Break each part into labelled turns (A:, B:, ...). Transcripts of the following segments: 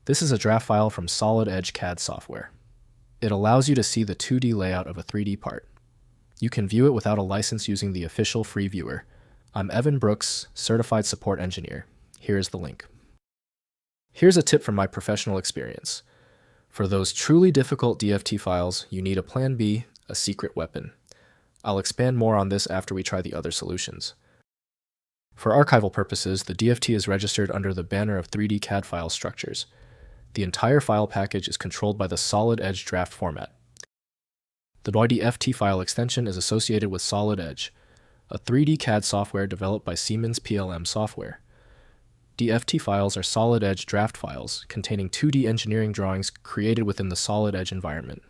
A: This is a draft file from Solid Edge CAD software. It allows you to see the 2D layout of a 3D part. You can view it without a license using the official free viewer. I'm Evan Brooks, Certified Support Engineer. Here is the link. Here's a tip from my professional experience. For those truly difficult DFT files, you need a plan B, a secret weapon. I'll expand more on this after we try the other solutions. For archival purposes, the DFT is registered under the banner of 3D CAD file structures. The entire file package is controlled by the Solid Edge draft format. The DFT File extension is associated with Solid Edge, a 3D CAD software developed by Siemens PLM Software. DFT files are Solid Edge draft files containing 2D engineering drawings created within the Solid Edge environment.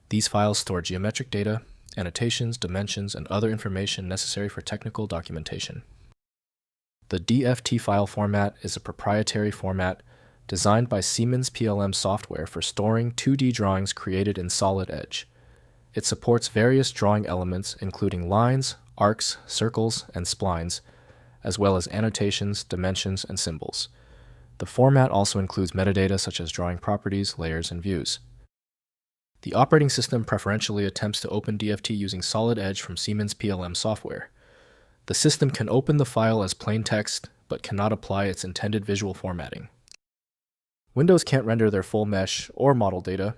A: These files store geometric data, annotations, dimensions, and other information necessary for technical documentation. The DFT File Format is a proprietary format designed by Siemens PLM Software for storing 2D drawings created in Solid Edge. It supports various drawing elements including lines, arcs, circles, and splines, as well as annotations, dimensions, and symbols. The format also includes metadata such as drawing properties, layers, and views. The operating system preferentially attempts to open DFT using Solid Edge from Siemens PLM Software. The system can open the file as plain text, but cannot apply its intended visual formatting. Windows can't render their full mesh or model data,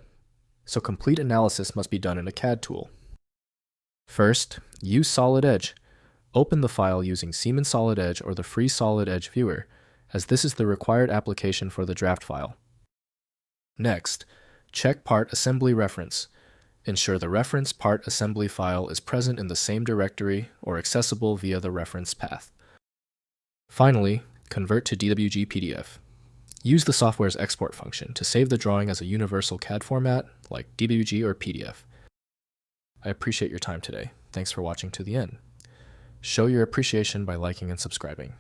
A: so complete analysis must be done in a CAD tool. First, use Solid Edge. Open the file using Siemens Solid Edge or the free Solid Edge viewer, as this is the required application for the draft file. Next, check Part Assembly Reference. Ensure the reference part assembly file is present in the same directory or accessible via the reference path. Finally, convert to DWG PDF. Use the software's export function to save the drawing as a universal CAD format like DWG or PDF. I appreciate your time today. Thanks for watching to the end. Show your appreciation by liking and subscribing.